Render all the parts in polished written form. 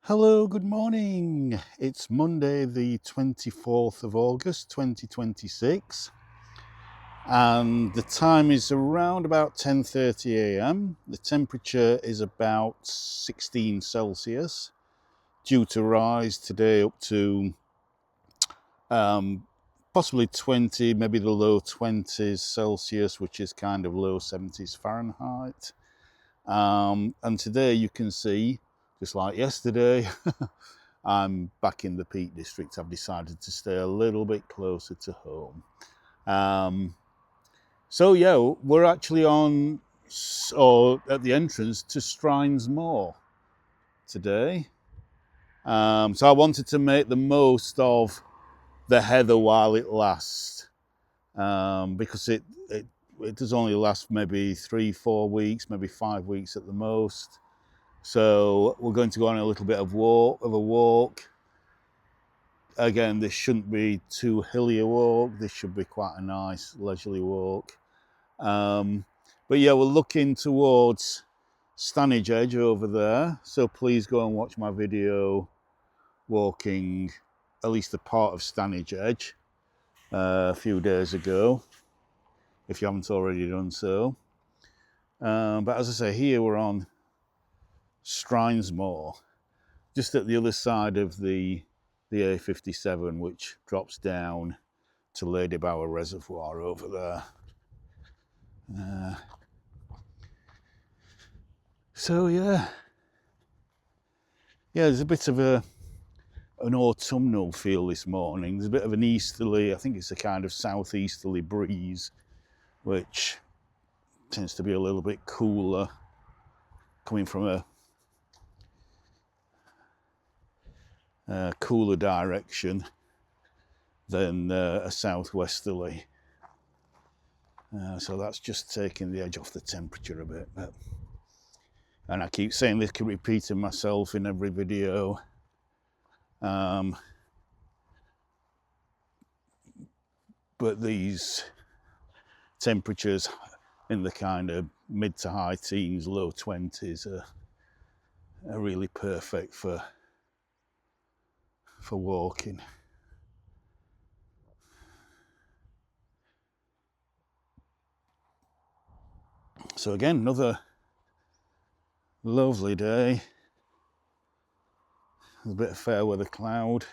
Hello, good morning. It's Monday, the 24th of August, 2026, and the time is around about 10:30 a.m. The temperature is about 16 Celsius, due to rise today up to possibly 20, maybe the low 20s Celsius, which is kind of low 70s Fahrenheit. And today you can see, just like yesterday, I'm back in the Peak District. I've decided to stay a little bit closer to home. So yeah, we're actually on, or at the entrance to Strines Moor today. So I wanted to make the most of the heather while it lasts, because it does only last maybe 3-4 weeks, maybe 5 weeks at the most. So we're going to go on a little bit of a walk. Again, this shouldn't be too hilly a walk. This should be quite a nice leisurely walk. But yeah, we're looking towards Stanage Edge over there. So please go and watch my video walking at least a part of Stanage Edge a few days ago, if you haven't already done so. But as I say, here we're on Strines Moor, just at the other side of the A57, which drops down to Ladybower Reservoir over there. So yeah, there's a bit of an autumnal feel this morning. There's a bit of an easterly, I think it's a kind of southeasterly breeze, which tends to be a little bit cooler, coming from a cooler direction than a southwesterly. So that's just taking the edge off the temperature a bit. And I keep saying this, keep repeating myself in every video. But these temperatures in the kind of mid to high teens, low 20s are really perfect for walking. So again, another lovely day. There's a bit of fair weather cloud.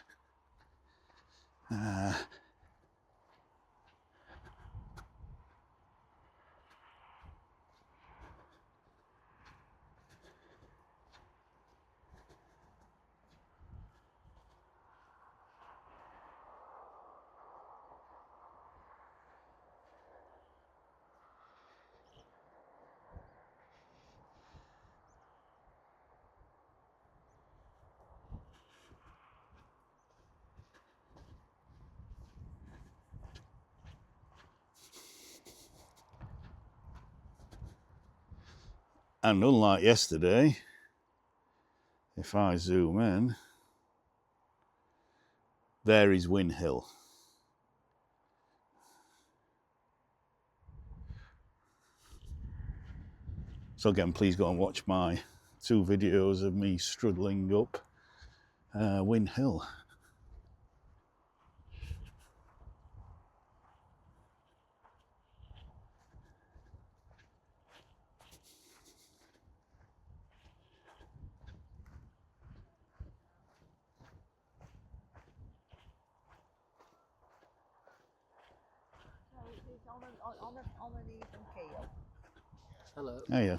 And unlike yesterday, if I zoom in, there is Win Hill. So again, please go and watch my 2 videos of me struggling up Win Hill. Hello. Oh yeah.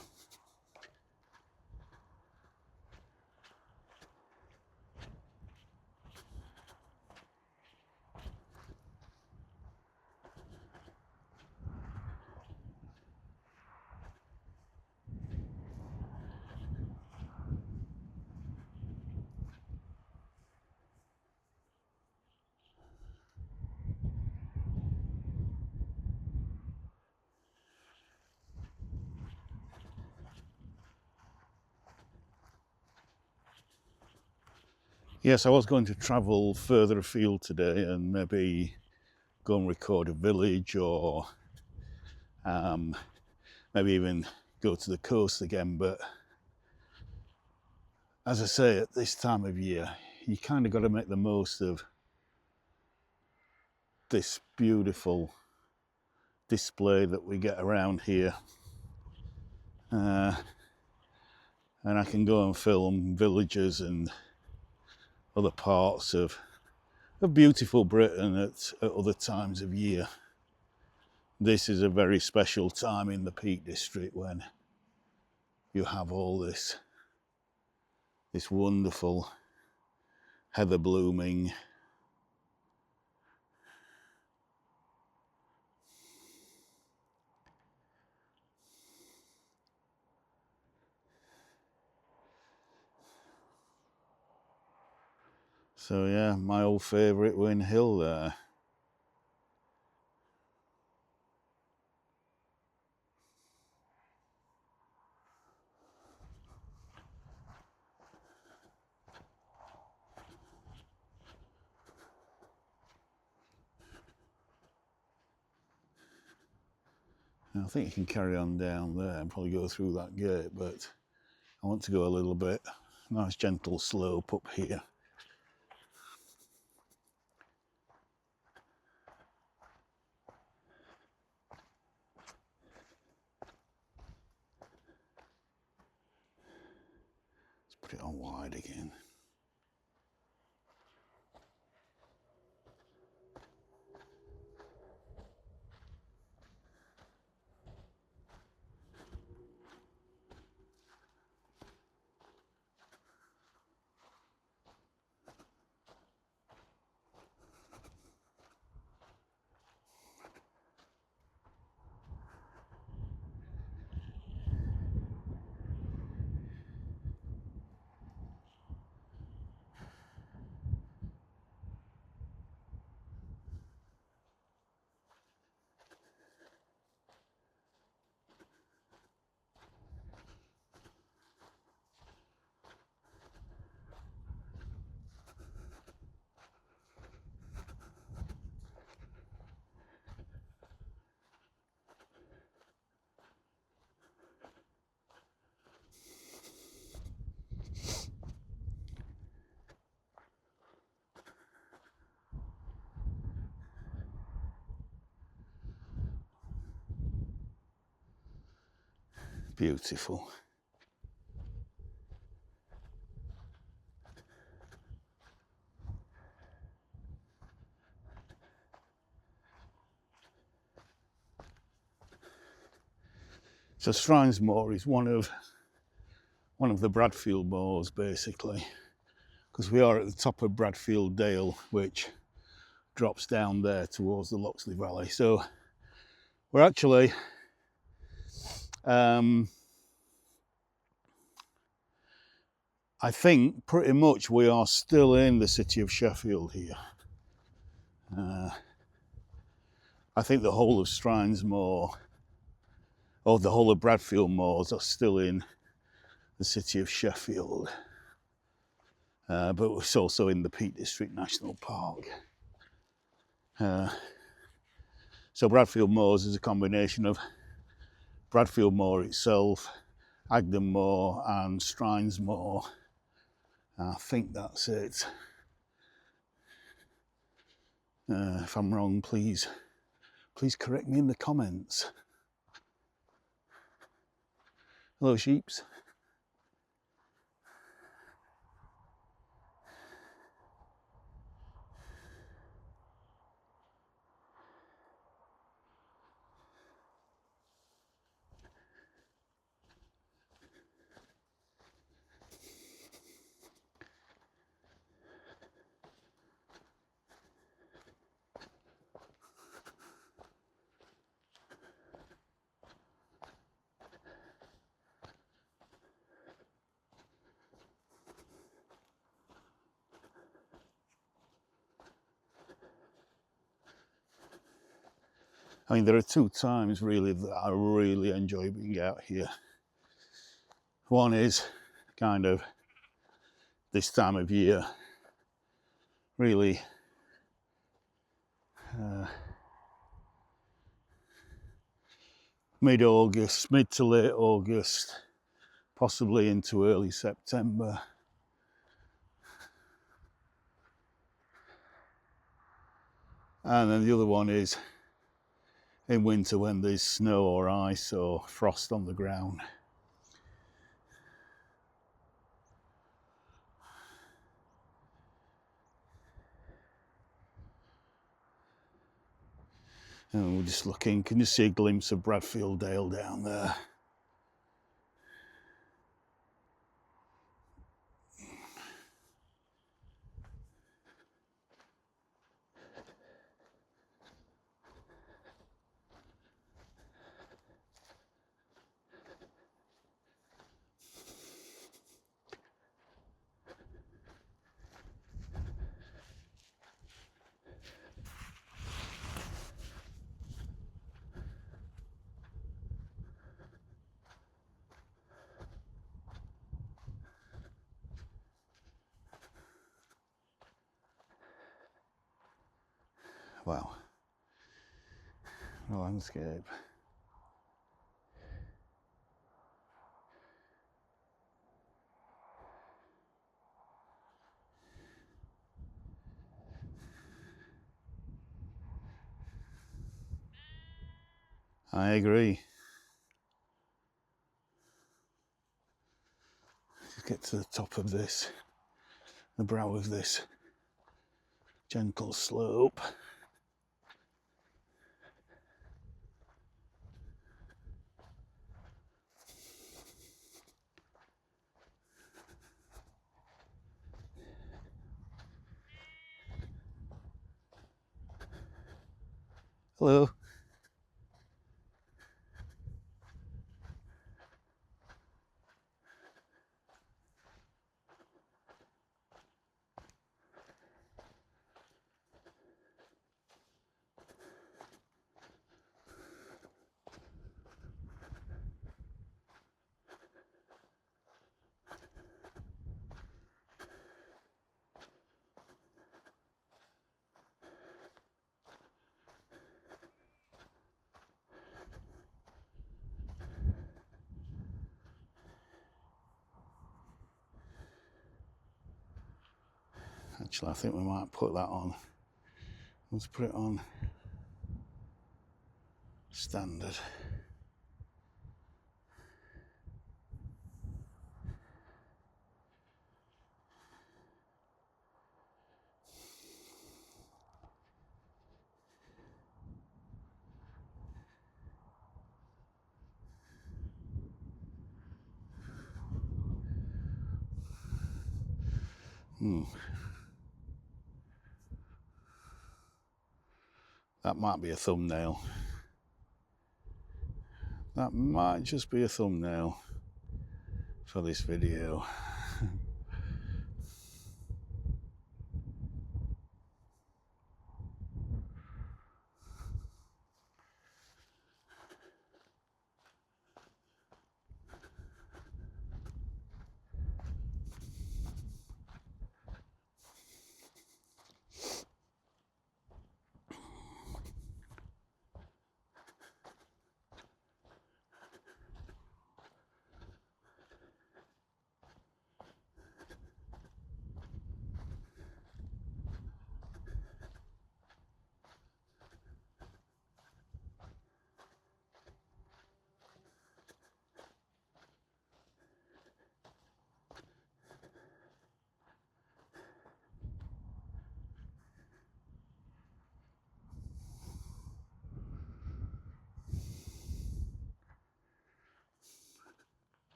Yes, I was going to travel further afield today and maybe go and record a village, or maybe even go to the coast again, but as I say, at this time of year, you kind of got to make the most of this beautiful display that we get around here. And I can go and film villages and other parts of beautiful Britain at other times of year. This is a very special time in the Peak District when you have all this wonderful heather blooming. So yeah, my old favourite Win Hill there. I think you can carry on down there and probably go through that gate, but I want to go a little bit. Nice gentle slope up here. Let's put it on wide again. Beautiful. So Strines Moor is one of the Bradfield moors, basically, because we are at the top of Bradfield Dale, which drops down there towards the Loxley Valley. So we're actually I think pretty much we are still in the city of Sheffield here. I think the whole of Strines Moor, or the whole of Bradfield moors, are still in the city of Sheffield. But it's also in the Peak District National Park. So Bradfield Moors is a combination of Bradfield Moor itself, Agden Moor and Strines Moor. I think that's it. If I'm wrong, please correct me in the comments. Hello, sheeps. I mean, there are two times really that I really enjoy being out here. One is kind of this time of year, really mid-August, mid to late August, possibly into early September. And then the other one is in winter when there's snow or ice or frost on the ground. And we're just looking, can you see a glimpse of Bradfield Dale down there? Wow, the landscape. I agree. Let's get to the top of this, the brow of this gentle slope. Hello. Actually, I think we might put that on. Let's put it on standard. That might be a thumbnail. That might just be a thumbnail for this video.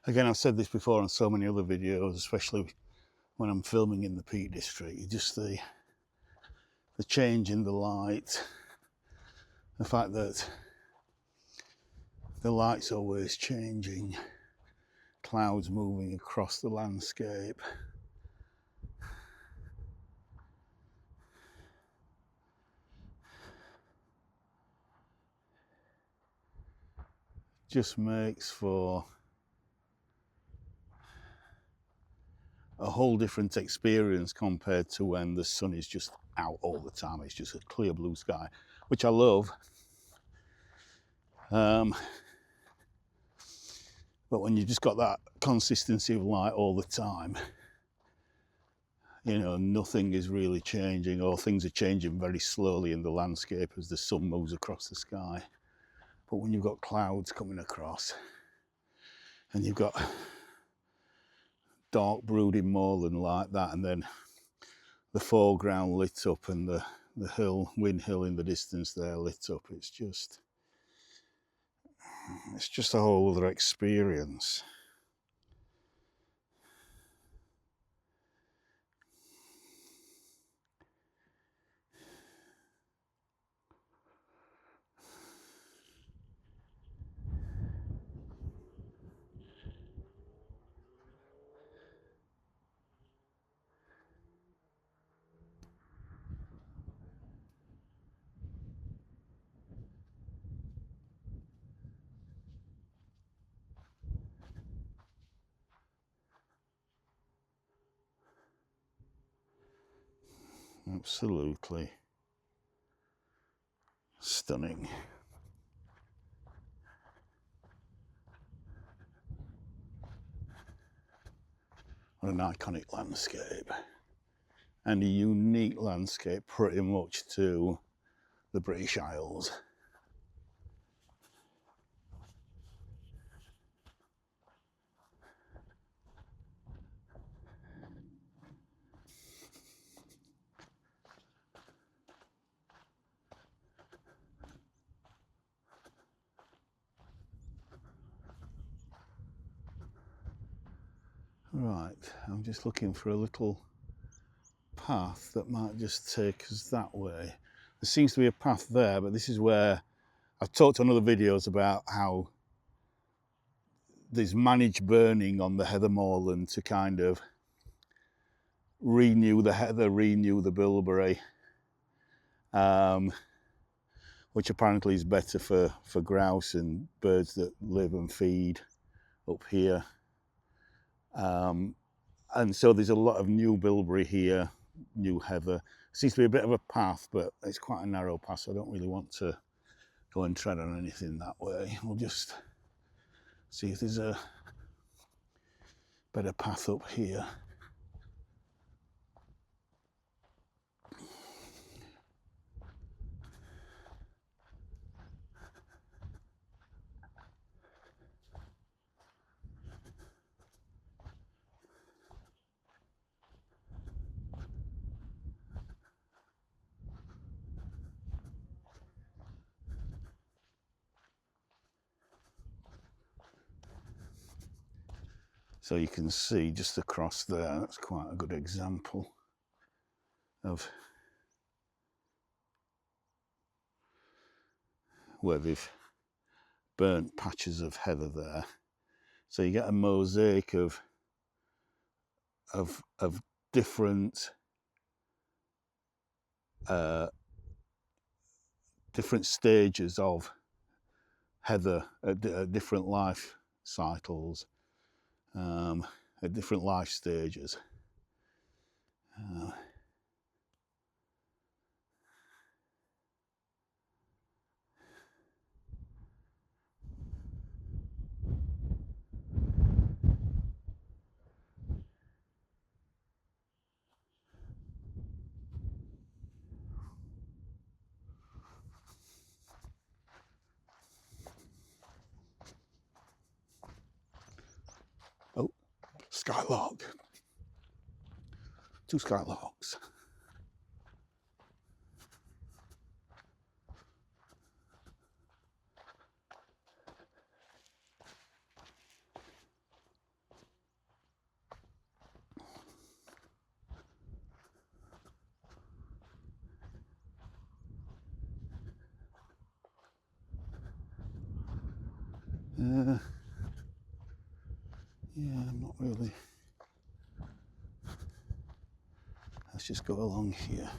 Again, I've said this before on so many other videos, especially when I'm filming in the Peak District. Just the change in the light, the fact that the light's always changing, clouds moving across the landscape. Just makes for a whole different experience compared to when the sun is just out all the time. It's just a clear blue sky, which I love. But when you've just got that consistency of light all the time, you know, nothing is really changing, or things are changing very slowly in the landscape as the sun moves across the sky. But when you've got clouds coming across and you've got dark brooding moorland like that, and then the foreground lit up and the hill, Win Hill in the distance there lit up, it's just a whole other experience. Absolutely stunning. What an iconic landscape, and a unique landscape pretty much to the British Isles. Right, I'm just looking for a little path that might just take us that way. There seems to be a path there, but this is where I've talked on other videos about how there's managed burning on the heather moorland to kind of renew the heather, renew the bilberry, which apparently is better for grouse and birds that live and feed up here. And so there's a lot of new bilberry here, new heather. Seems to be a bit of a path, but it's quite a narrow path, so I don't really want to go and tread on anything that way. We'll just see if there's a better path up here. So you can see just across there, that's quite a good example of where they've burnt patches of heather there. So you get a mosaic of different different stages of heather at different life cycles, at different life stages. Oh, skylark. 2 skylarks. really. Let's just go along here.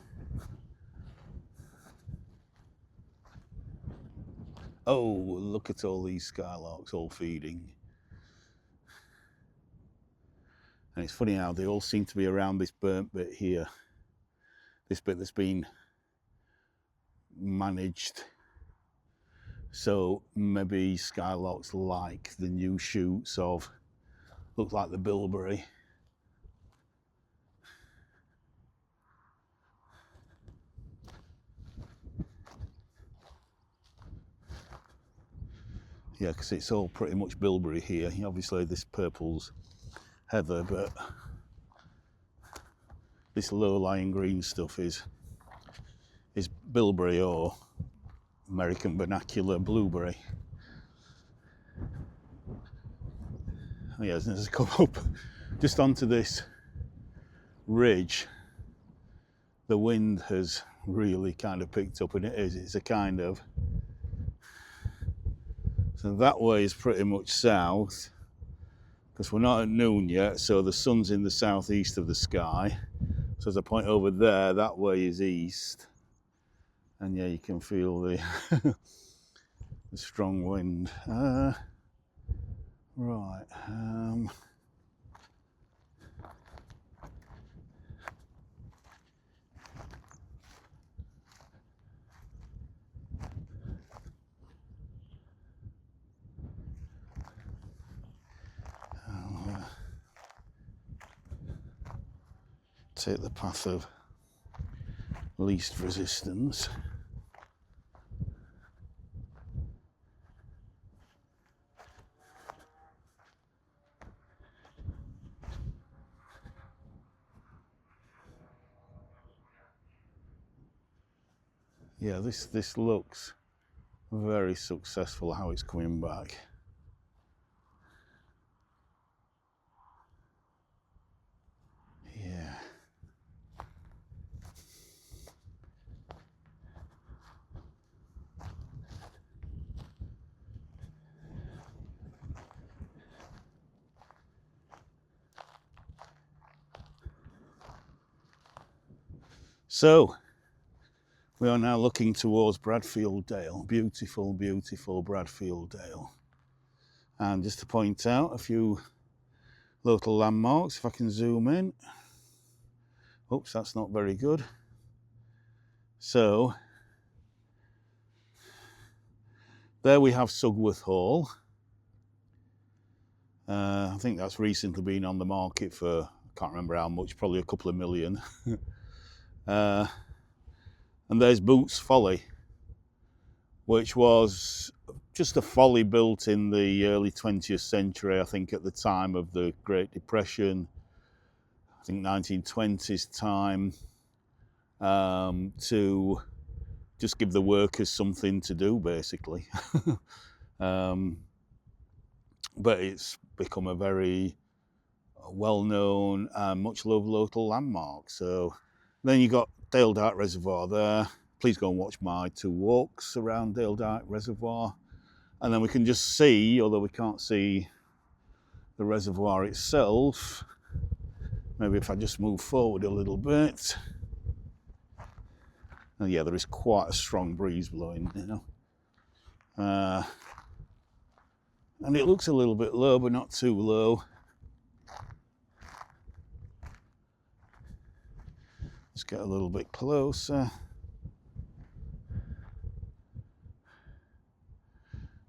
Oh, look at all these skylarks all feeding. And it's funny how they all seem to be around this burnt bit here. This bit that's been managed. So maybe skylarks like the new shoots of, look like the bilberry. Yeah, because it's all pretty much bilberry here. Obviously this purple's heather, but this low-lying green stuff is bilberry or American vernacular blueberry. Oh yeah, as I come up just onto this ridge, the wind has really kind of picked up, and it's a kind of, so that way is pretty much south, because we're not at noon yet, so the sun's in the southeast of the sky. So as I point over there, that way is east, and yeah, you can feel the the strong wind. Right. I'll take the path of least resistance. Yeah, this looks very successful how it's coming back. Yeah. So we are now looking towards Bradfield Dale. Beautiful, beautiful Bradfield Dale. And just to point out a few local landmarks, if I can zoom in. Oops, that's not very good. So there we have Sugworth Hall. I think that's recently been on the market for, I can't remember how much, probably a couple of million. And there's Boots Folly, which was just a folly built in the early 20th century, I think at the time of the Great Depression, I think 1920s time, to just give the workers something to do, basically. But it's become a very well-known and much loved local landmark. So then you got Dale Dyke Reservoir there. Please go and watch my 2 walks around Dale Dyke Reservoir. And then we can just see, although we can't see the reservoir itself, maybe if I just move forward a little bit. Oh yeah, there is quite a strong breeze blowing now. And it looks a little bit low, but not too low. Let's get a little bit closer.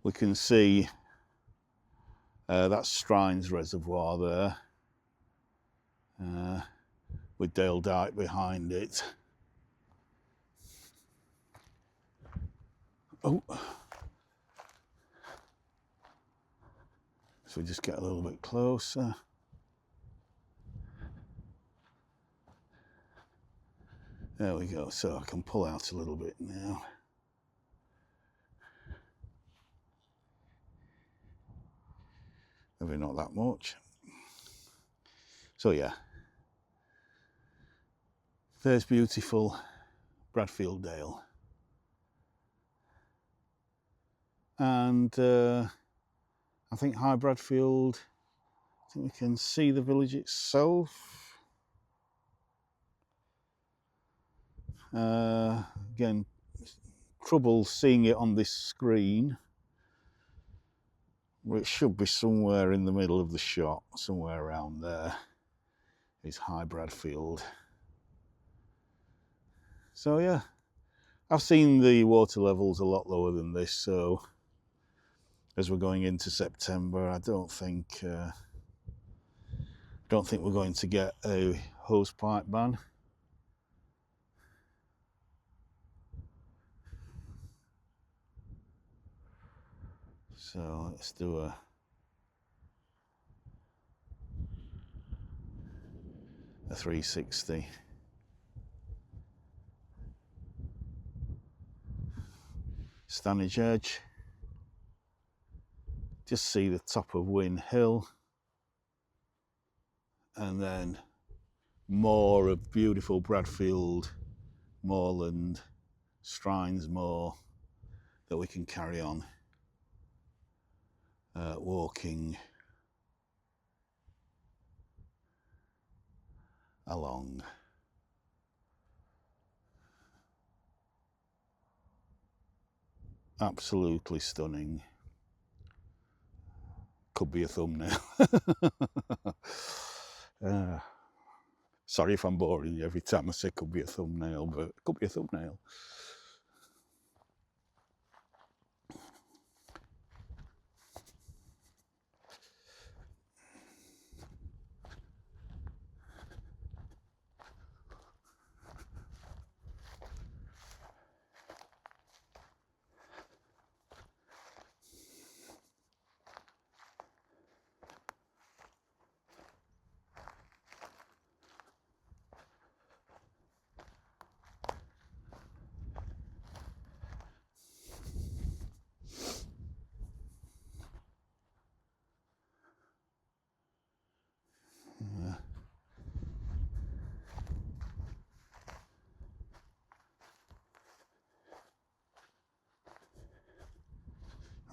We can see that's Strines Reservoir there, with Dale Dyke behind it. Oh, so we just get a little bit closer. There we go, so I can pull out a little bit now. Maybe not that much. So yeah, there's beautiful Bradfield Dale. And I think High Bradfield I think we can see the village itself. Again, trouble seeing it on this screen, but it should be somewhere in the middle of the shot, somewhere around there is High Bradfield. So yeah, I've seen the water levels a lot lower than this, so as we're going into September, I don't think we're going to get a hosepipe ban. So let's do a a 360. Stanage Edge. Just see the top of Wyn Hill. And then more of beautiful Bradfield, moorland, Strines Moor that we can carry on walking along. Absolutely stunning. Could be a thumbnail. Sorry if I'm boring you every time I say could be a thumbnail, but it could be a thumbnail.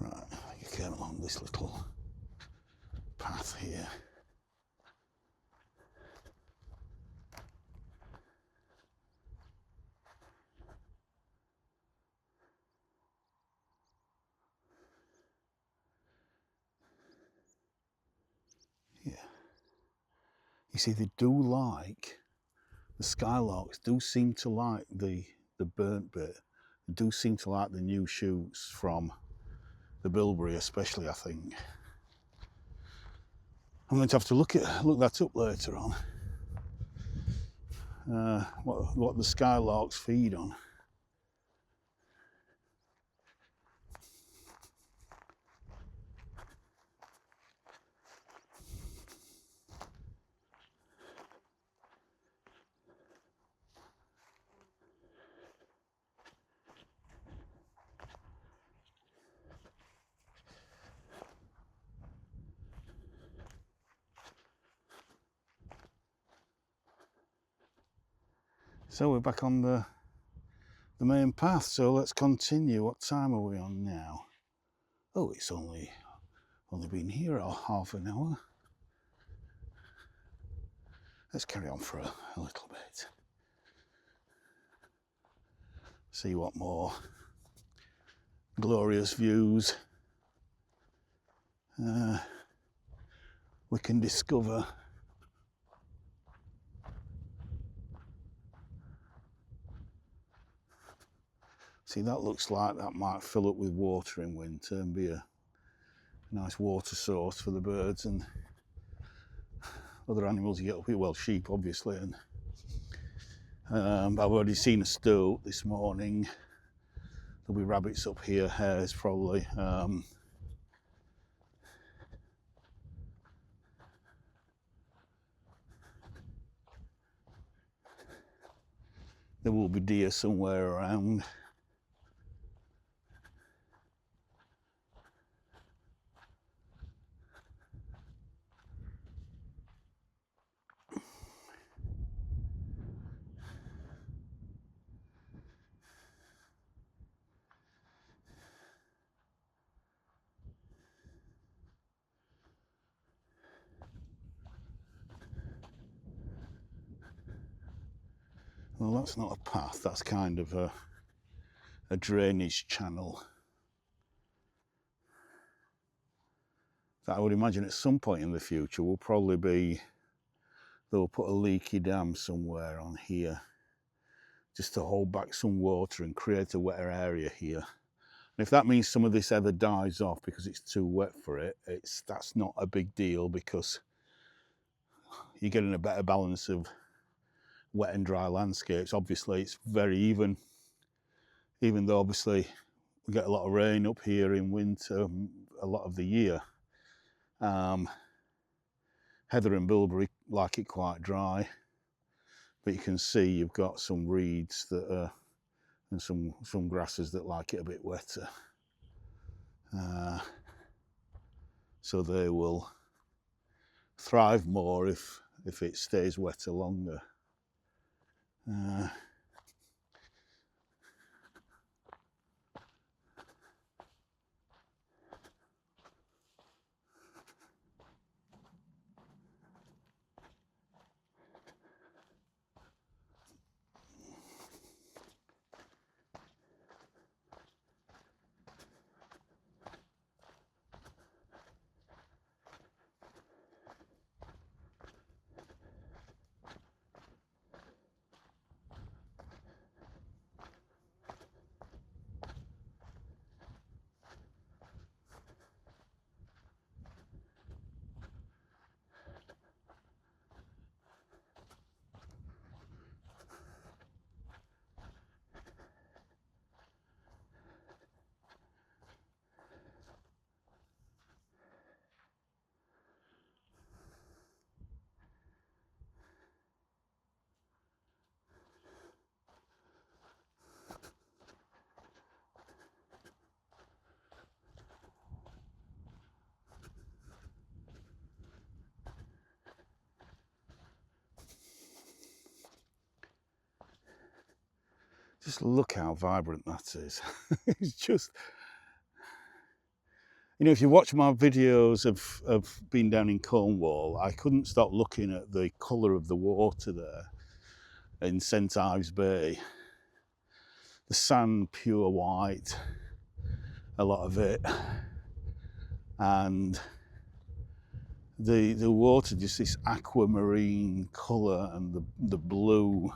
Right, you came along this little path here. Yeah. You see, they do like, the skylarks do seem to like the burnt bit. They do seem to like the new shoots from the bilberry, especially, I think. I'm going to have to look that up later on. What the skylarks feed on. So we're back on the main path, so let's continue. What time are we on now? Oh, it's only been here half an hour. Let's carry on for a little bit. See what more glorious views we can discover. See, that looks like that might fill up with water in winter and be a nice water source for the birds and other animals you get up here. Well, sheep, obviously. And I've already seen a stoat this morning. There'll be rabbits up here, hares probably. There will be deer somewhere around. Well, that's not a path, that's kind of a drainage channel. That I would imagine at some point in the future will probably be, they'll put a leaky dam somewhere on here just to hold back some water and create a wetter area here. And if that means some of this ever dies off because it's too wet for it, that's not a big deal, because you're getting a better balance of wet and dry landscapes. Obviously it's very even though obviously we get a lot of rain up here in winter a lot of the year. Heather and bilberry like it quite dry, but you can see you've got some reeds that are, and some grasses that like it a bit wetter. So they will thrive more if it stays wetter longer. Just look how vibrant that is. It's just, you know, if you watch my videos of being down in Cornwall, I couldn't stop looking at the colour of the water there in St Ives Bay. The sand pure white, a lot of it, and the water just this aquamarine colour, and the blue.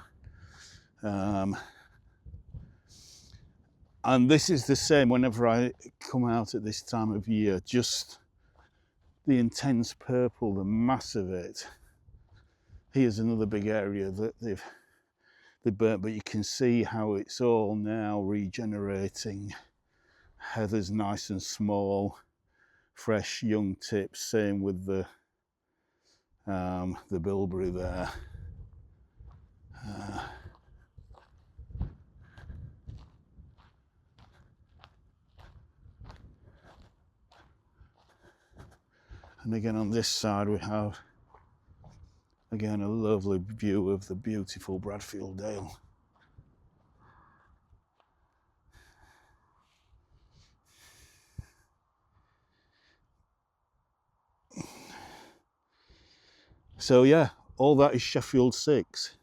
And this is the same whenever I come out at this time of year, just the intense purple, the mass of it. Here's another big area that they've burnt, but you can see how it's all now regenerating. Heather's nice and small, fresh young tips, same with the bilberry there. And again on this side we have again a lovely view of the beautiful Bradfield Dale. So yeah, all that is Sheffield 6.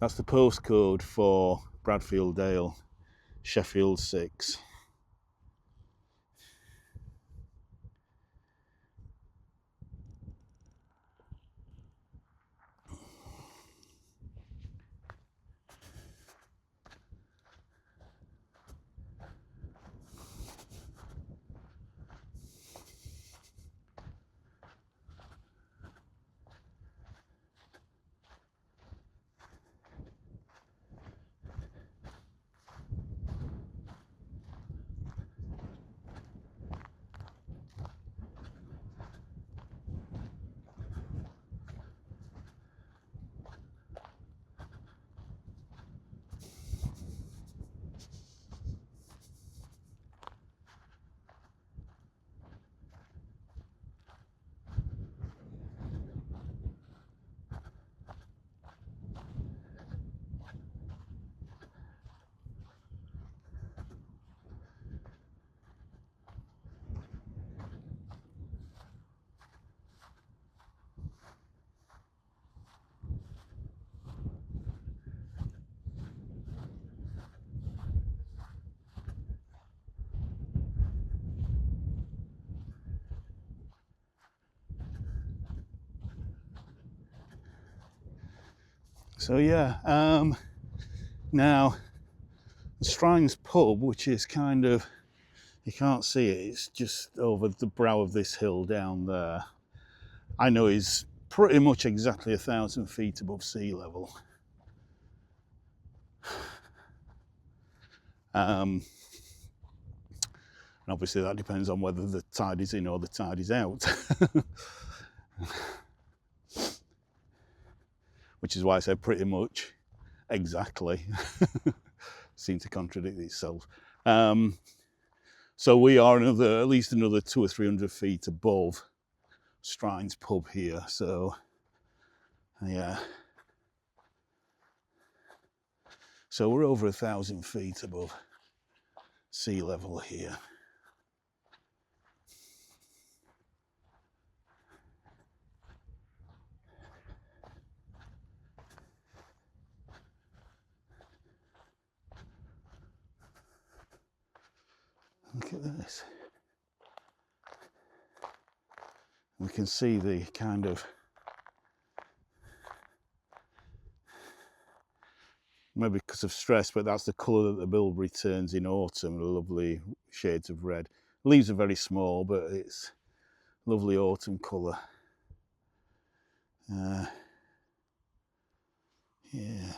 That's the postcode for Bradfield Dale, Sheffield 6. So yeah, now the Strines pub, which is kind of, you can't see it, it's just over the brow of this hill down there, I know is pretty much exactly 1,000 feet above sea level. And obviously that depends on whether the tide is in or the tide is out. Which is why I said pretty much exactly. Seems to contradict itself. So we are at least another 200 or 300 feet above Strines pub here. So yeah. So we're over 1,000 feet above sea level here. Look at this. We can see the kind of, maybe because of stress, but that's the colour that the bilberry turns in autumn, the lovely shades of red. Leaves are very small, but it's lovely autumn colour. Yeah.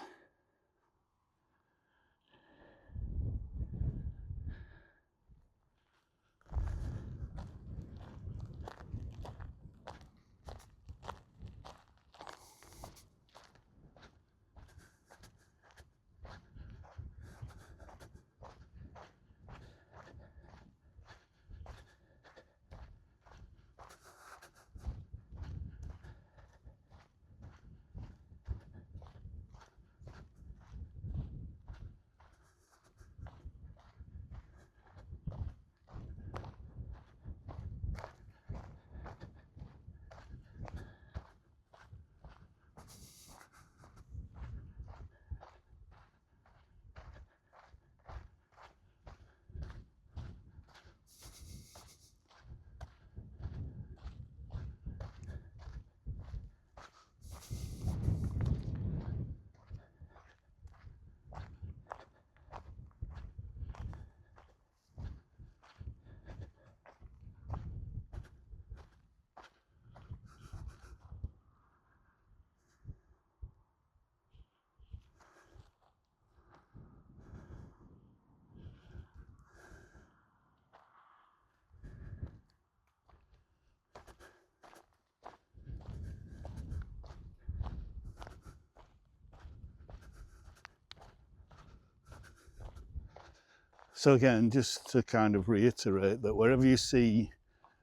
So again, just to kind of reiterate that wherever you see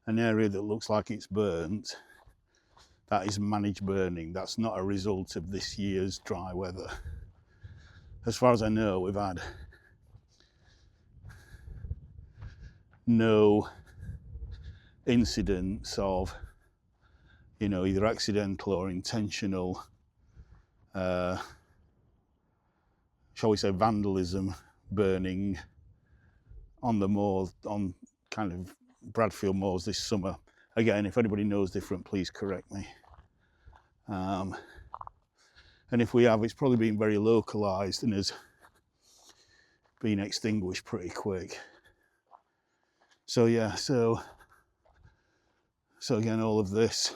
an area that looks like it's burnt, that is managed burning. That's not a result of this year's dry weather. As far as I know, we've had no incidents of, either accidental or intentional, shall we say, vandalism, burning on the moor, on kind of Bradfield moors this summer. Again, if anybody knows different, please correct me. And if we have, it's probably been very localised and has been extinguished pretty quick. So yeah, so again, all of this,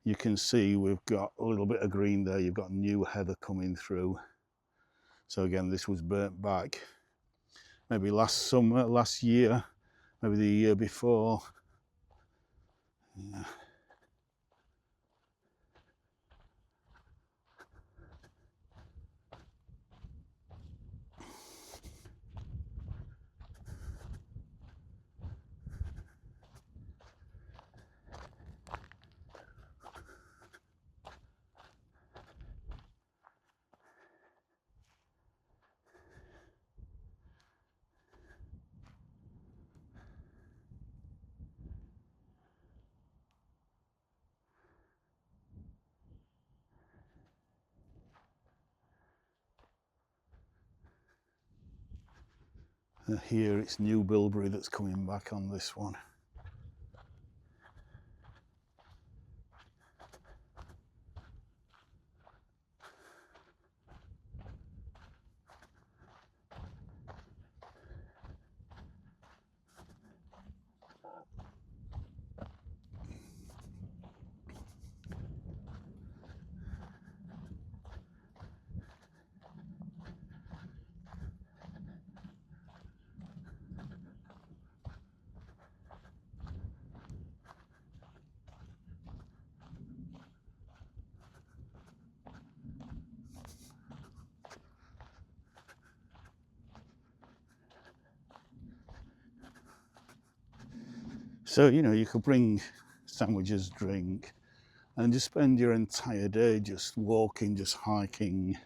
you can see we've got a little bit of green there. You've got new heather coming through. So again, this was burnt back maybe last summer, last year, maybe the year before. Yeah. Here it's new bilberry that's coming back on this one. So, you know, you could bring sandwiches, drink, and just spend your entire day just walking, just hiking.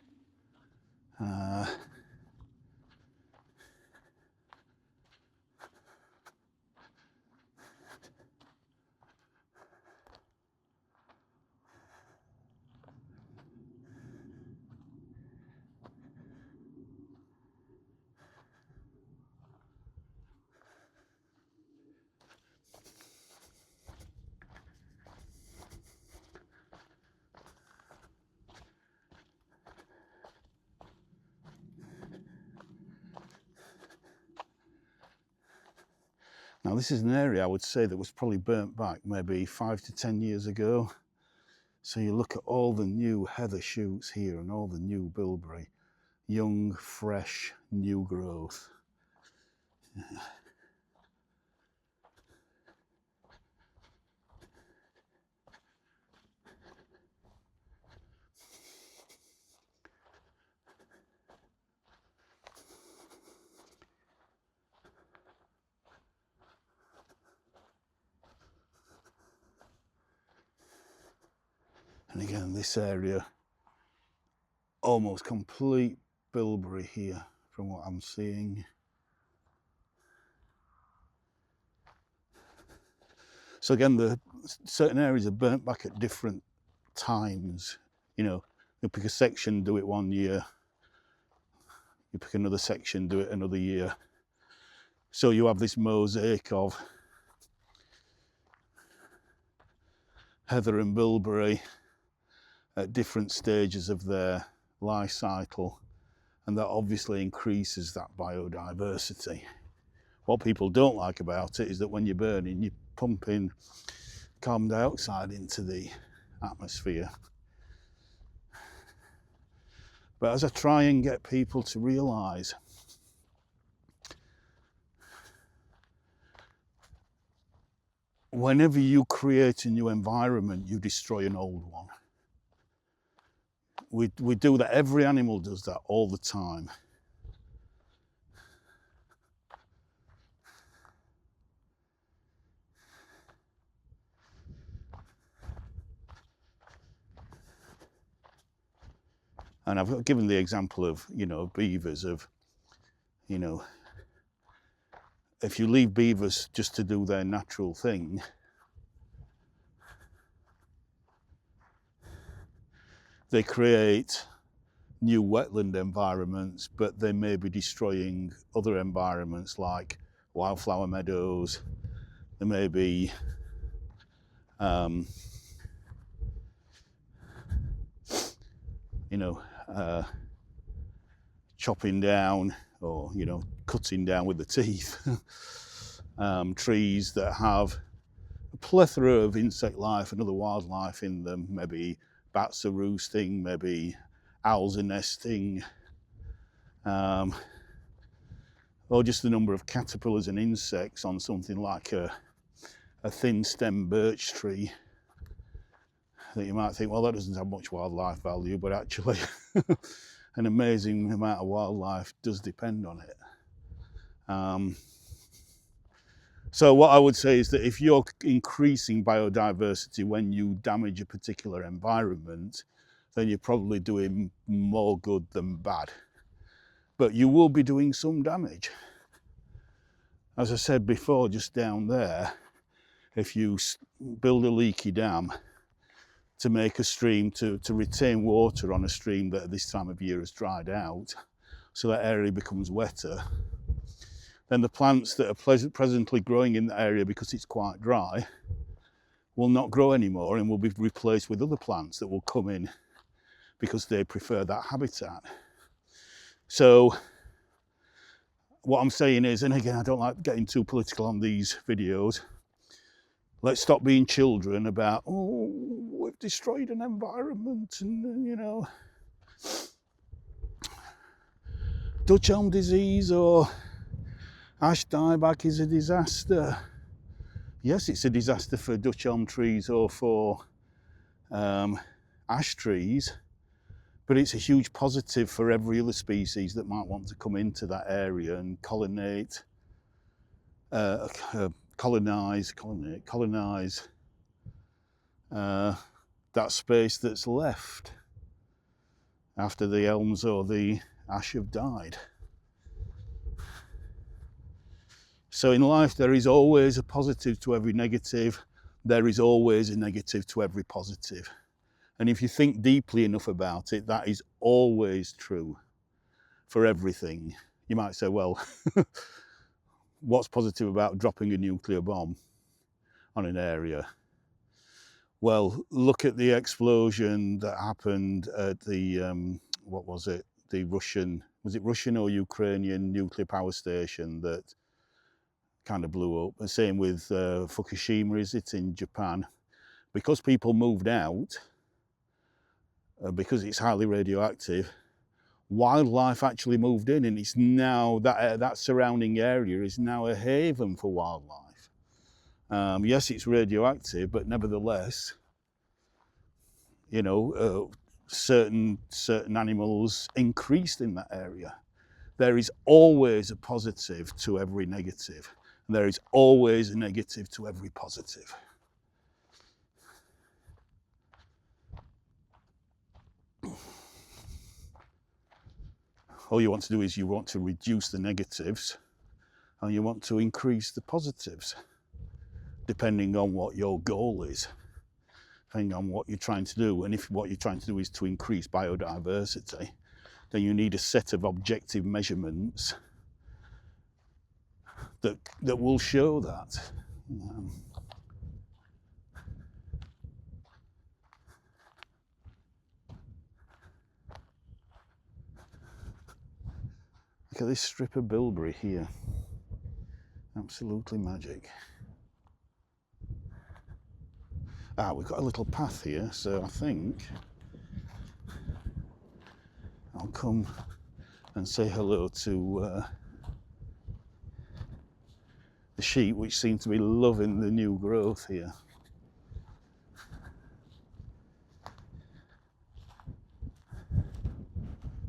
Now, this is an area I would say that was probably burnt back maybe 5 to 10 years ago. So you look at all the new heather shoots here and all the new bilberry, young, fresh, new growth. And again, this area, almost complete bilberry here from what I'm seeing. So again, the certain areas are burnt back at different times. You know, you pick a section, do it 1 year. You pick another section, do it another year. So you have this mosaic of heather and bilberry at different stages of their life cycle, and that obviously increases that biodiversity. What people don't like about it is that when you're burning, you're pumping carbon dioxide into the atmosphere. But as I try and get people to realise whenever you create a new environment, you destroy an old one. We do that, every animal does that all the time. And I've given the example of, you know, beavers, of, you know, if you leave beavers just to do their natural thing, they create new wetland environments, but they may be destroying other environments like wildflower meadows. There may be you know, chopping down, or, you know, cutting down with the teeth trees that have a plethora of insect life and other wildlife in them. Maybe bats are roosting, maybe owls are nesting, or just the number of caterpillars and insects on something like a thin stem birch tree, that you might think, well, that doesn't have much wildlife value, but actually an amazing amount of wildlife does depend on it. So what I would say is that if you're increasing biodiversity when you damage a particular environment, then you're probably doing more good than bad. But you will be doing some damage. As I said before, just down there, if you build a leaky dam to make a stream, to retain water on a stream that at this time of year has dried out, so that area becomes wetter, then the plants that are presently growing in the area, because it's quite dry, will not grow anymore and will be replaced with other plants that will come in because they prefer that habitat. So what I'm saying is, and again, I don't like getting too political on these videos, let's stop being children about, oh, we've destroyed an environment, and, you know, Dutch elm disease or ash dieback is a disaster. Yes, it's a disaster for Dutch elm trees or for ash trees, but it's a huge positive for every other species that might want to come into that area and colonize colonize that space that's left after the elms or the ash have died. So in life, there is always a positive to every negative. There is always a negative to every positive. And if you think deeply enough about it, that is always true for everything. You might say, well, what's positive about dropping a nuclear bomb on an area? Well, look at the explosion that happened at the, what was it? The Russian, was it Russian or Ukrainian nuclear power station that kind of blew up? The same with Fukushima, is it, in Japan? Because people moved out, because it's highly radioactive, wildlife actually moved in, and it's now that surrounding area is now a haven for wildlife. Yes, it's radioactive, but nevertheless, you know, certain animals increased in that area. There is always a positive to every negative, and there is always a negative to every positive. All you want to do is you want to reduce the negatives and you want to increase the positives, depending on what your goal is, depending on what you're trying to do. And if what you're trying to do is to increase biodiversity, then you need a set of objective measurements that will show that. Look at this strip of bilberry here. Absolutely magic. We've got a little path here, so I think I'll come and say hello to the sheep, which seem to be loving the new growth here.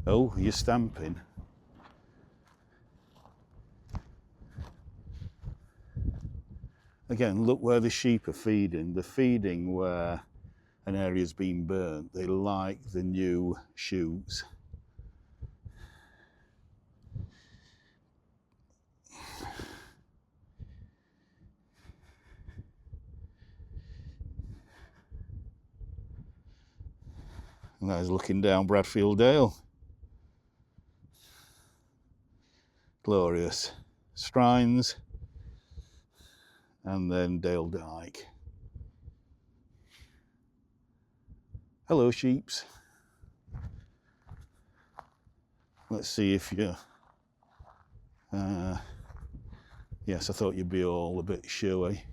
Oh, you're stamping. Again, look where the sheep are feeding. They're feeding where an area's been burnt. They like the new shoots. And that is looking down Bradfield Dale. Glorious. Strines, and then Dale Dyke. Hello, sheeps. Let's see if you... yes, I thought you'd be all a bit showy.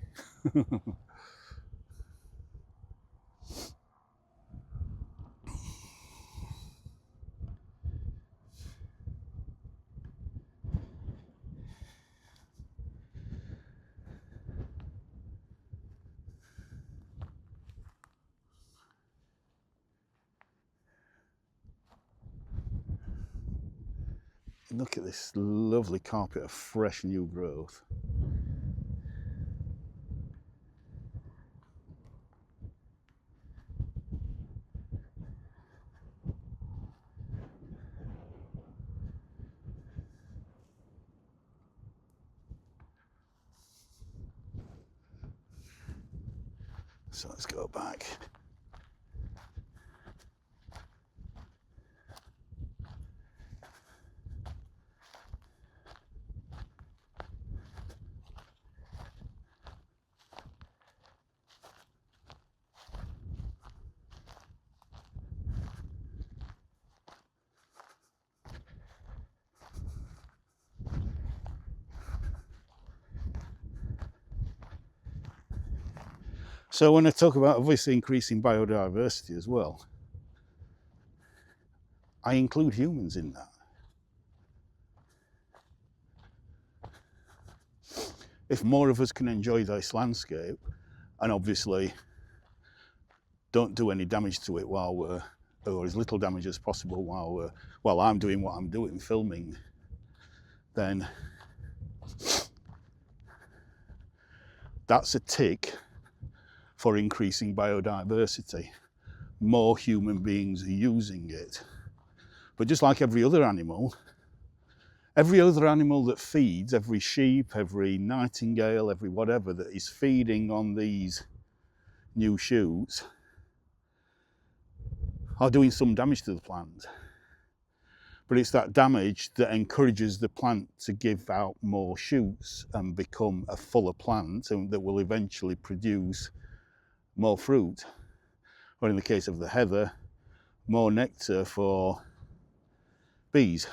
Look at this lovely carpet of fresh new growth. So let's go back. So when I talk about obviously increasing biodiversity as well, I include humans in that. If more of us can enjoy this landscape, and obviously don't do any damage to it while we're, or as little damage as possible while I'm doing what I'm doing, filming, then that's a tick for increasing biodiversity. More human beings are using it. But just like every other animal that feeds, every sheep, every nightingale, every whatever that is feeding on these new shoots, are doing some damage to the plant. But it's that damage that encourages the plant to give out more shoots and become a fuller plant, and that will eventually produce more fruit. Or in the case of the heather, more nectar for bees.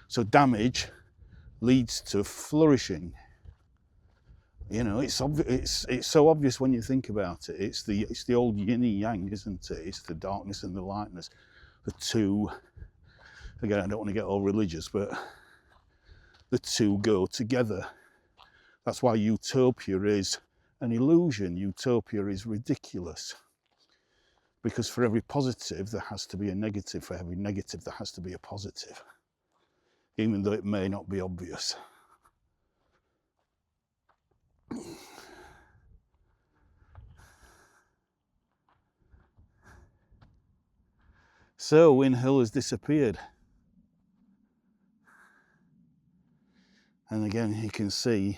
So damage leads to flourishing. You know, it's so obvious when you think about it. It's the old yin and yang, isn't it? It's the darkness and the lightness. The two, again, I don't want to get all religious, but the two go together. That's why utopia is an illusion. Utopia is ridiculous. Because for every positive, there has to be a negative. For every negative, there has to be a positive. Even though it may not be obvious. So Win Hill has disappeared. And again, you can see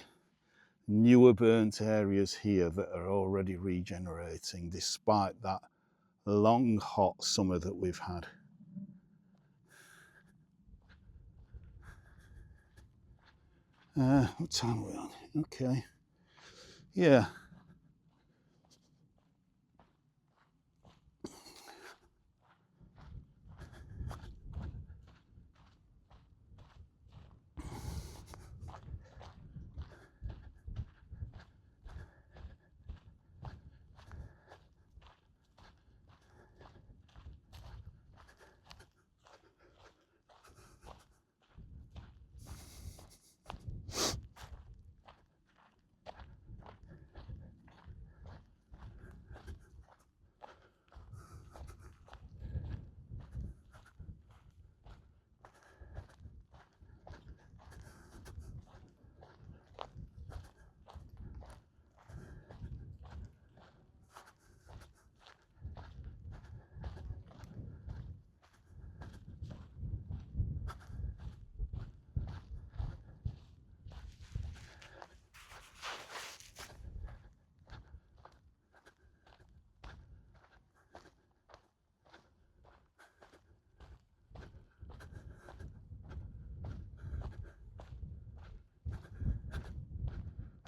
newer burnt areas here that are already regenerating despite that long hot summer that we've had. What time are we on? Okay. Yeah.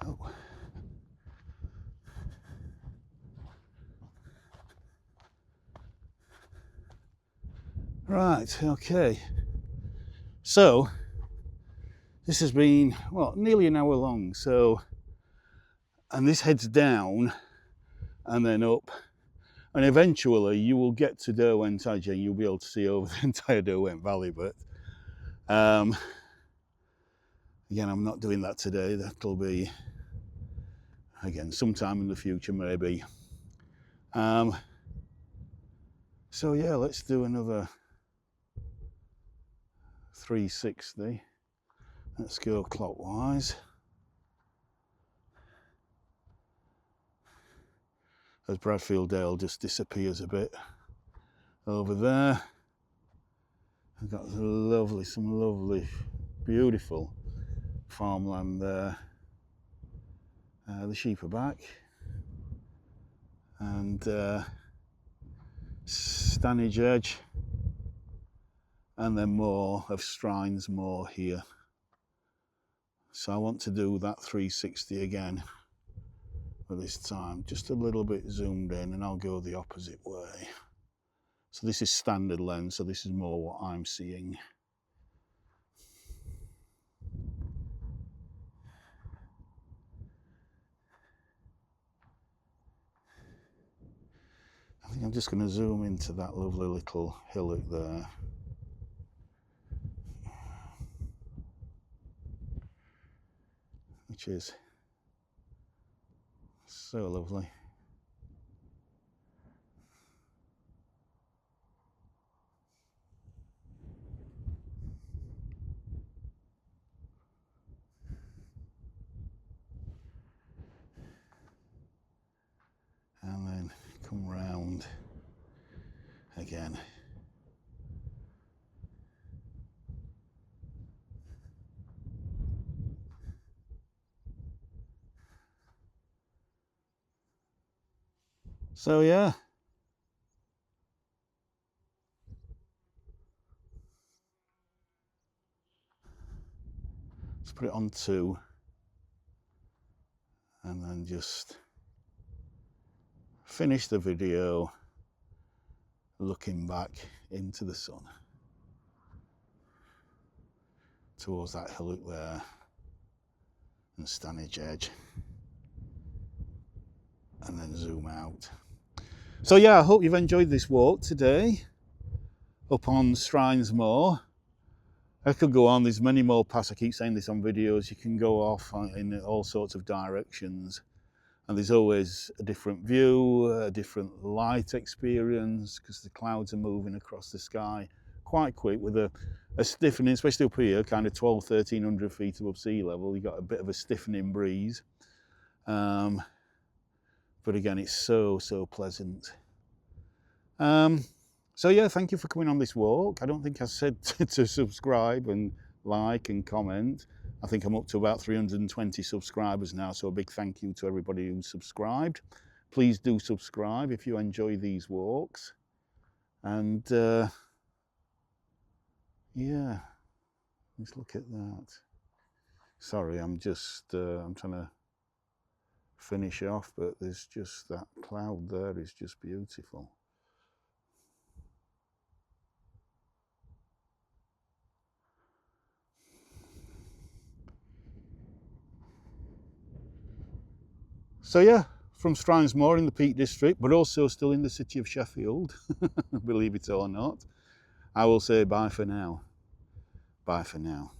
Oh. Right, okay. So, this has been, well, nearly an hour long. So, and this heads down and then up. And eventually you will get to Derwent Edge and you'll be able to see over the entire Derwent Valley. But again, I'm not doing that today. That'll be, again, sometime in the future, maybe. So yeah, let's do another 360. Let's go clockwise. As Bradfield Dale just disappears a bit over there. I've got some lovely, beautiful farmland there. The sheep are back. And Stanage Edge. And then more of Strines Moor here. So I want to do that 360 again. For this time, just a little bit zoomed in, and I'll go the opposite way. So this is standard lens, so this is more what I'm seeing. I think I'm just going to zoom into that lovely little hillock there. Which is so lovely. again. So yeah, let's put it on 2 and then just finish the video looking back into the sun towards that hillock there and Stanage Edge, and then zoom out. So yeah, I hope you've enjoyed this walk today up on Strines Moor. I could go on, there's many more paths. I keep saying this on videos, you can go off in all sorts of directions, and there's always a different view, a different light experience, because the clouds are moving across the sky quite quick with a stiffening, especially up here, kind of 1,200–1,300 feet above sea level. You got a bit of a stiffening breeze, but again, it's so pleasant. So yeah, thank you for coming on this walk. I don't think I said to subscribe and like and comment. I think I'm up to about 320 subscribers now, so a big thank you to everybody who's subscribed. Please do subscribe if you enjoy these walks. And yeah, let's look at that. Sorry, I'm just I'm trying to finish off, but there's just that cloud there is just beautiful. So yeah, from Strines Moor in the Peak District, but also still in the city of Sheffield, believe it or not, I will say bye for now. Bye for now.